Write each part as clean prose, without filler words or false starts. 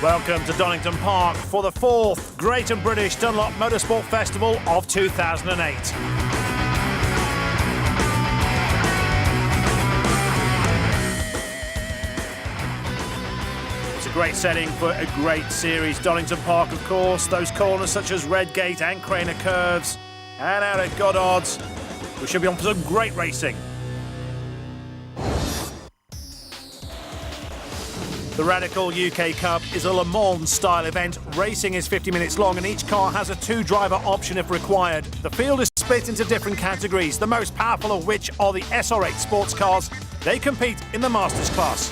Welcome to Donington Park for the 4th Great and British Dunlop Motorsport Festival of 2008. It's a great setting for a great series. Donington Park, of course, those corners such as Redgate and Craner Curves, and out at Goddard's. We should be on for some great racing. The Radical UK Cup is a Le Mans-style event. Racing is 50 minutes long and each car has a 2-driver option if required. The field is split into different categories, the most powerful of which are the SR8 sports cars. They compete in the Masters class.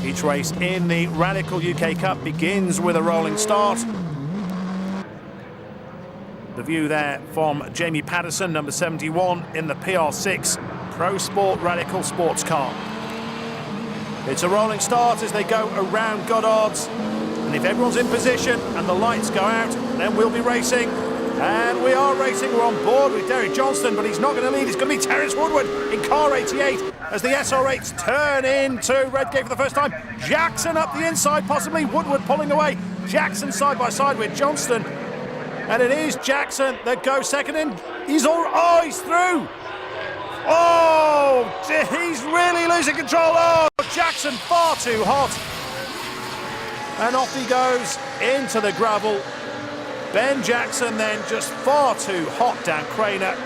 Each race in the Radical UK Cup begins with a rolling start. The view there from Jamie Patterson, number 71, in the PR6 Pro Sport Radical sports car. It's a rolling start as they go around Goddard's, and if everyone's in position and the lights go out, then we'll be racing. And we are racing. We're on board with Derek Johnston, but he's not going to lead. It's going to be Terence Woodward in car 88 as the SR8s turn into Redgate for the first time. Jackson up the inside, possibly Woodward pulling away. Jackson side by side with Johnston, and it is Jackson that goes second in. He's through. Oh, he's really losing control. Oh, Jackson far too hot. And off he goes into the gravel. Ben Jackson then just far too hot down Craner.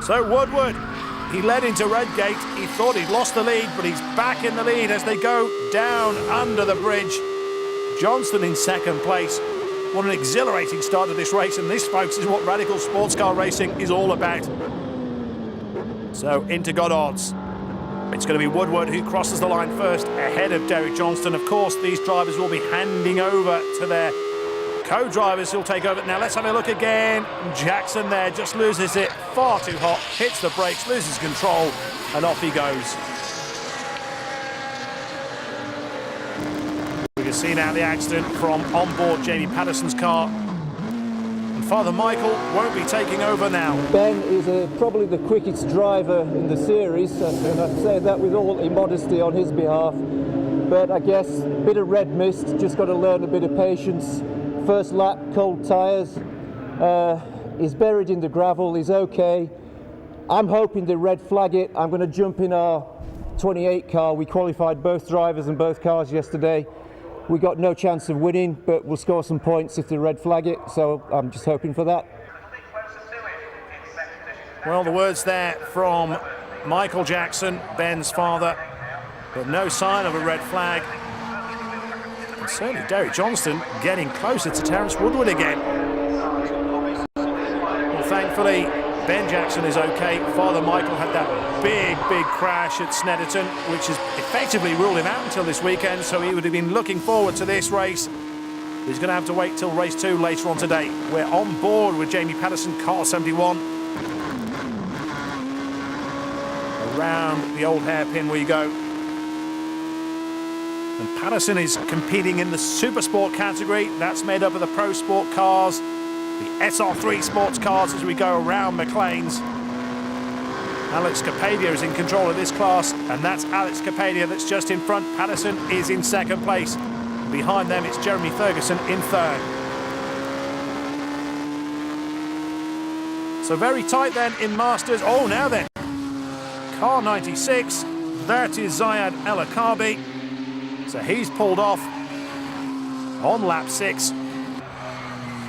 So Woodward, he led into Redgate. He thought he'd lost the lead, but he's back in the lead as they go down under the bridge. Johnston in second place. What an exhilarating start to this race, and this, folks, is what Radical Sports Car Racing is all about. So into Goddard's. It's going to be Woodward who crosses the line first ahead of Derek Johnston. Of course, these drivers will be handing over to their co-drivers who'll take over. Now let's have a look again. Jackson there just loses it, far too hot, hits the brakes, loses control, and off he goes. We can see now the accident from onboard Jamie Patterson's car. Father Michael won't be taking over now. Ben is probably the quickest driver in the series, and I say that with all immodesty on his behalf. But I guess a bit of red mist, just got to learn a bit of patience. First lap, cold tyres. He's buried in the gravel, he's okay. I'm hoping to red flag it. I'm going to jump in our 28 car. We qualified both drivers and both cars yesterday. We got no chance of winning, but we'll score some points if they red flag it, so I'm just hoping for that. Well, the words there from Michael Jackson, Ben's father, but no sign of a red flag. And certainly Derek Johnston getting closer to Terence Woodward again. Well, thankfully, Ben Jackson is okay. Father Michael had that big crash at Snetterton, which has effectively ruled him out until this weekend, so he would have been looking forward to this race. He's going to have to wait till race 2 later on today. We're on board with Jamie Patterson, car 71. Around the old hairpin we go. And Patterson is competing in the Super Sport category. That's made up of the Pro Sport cars, the SR3 sports cars as we go around McLean's. Alex Capadia is in control of this class, and that's Alex Capadia that's just in front. Patterson is in second place. Behind them, it's Jeremy Ferguson in third. So very tight then in Masters. Oh, now then. Car 96, that is Zayed El Akabi. So he's pulled off on lap 6.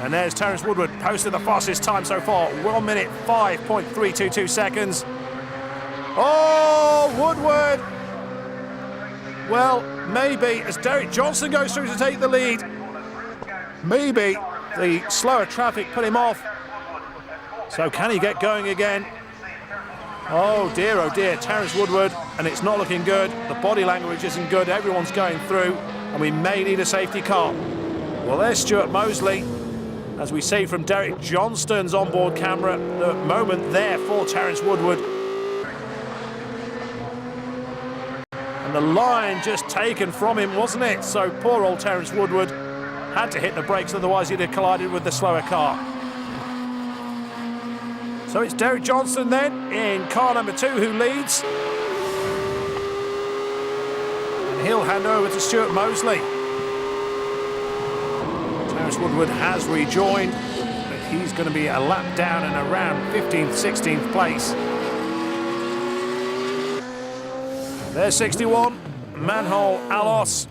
And there's Terence Woodward, posted the fastest time so far, 1 minute 5.322 seconds. Oh, Woodward! Well, maybe as Derek Johnston goes through to take the lead, maybe the slower traffic put him off. So can he get going again? Oh dear, Terence Woodward, and it's not looking good. The body language isn't good, everyone's going through, and we may need a safety car. Well, there's Stuart Mosley. As we see from Derek Johnston's onboard camera, the moment there for Terence Woodward. And the line just taken from him, wasn't it? So poor old Terence Woodward had to hit the brakes, otherwise he'd have collided with the slower car. So it's Derek Johnston then in car number 2 who leads. He'll hand over to Stuart Mosley. Terence Woodward has rejoined, but he's going to be a lap down and around 15th, 16th place. There's 61, Manhole Alos.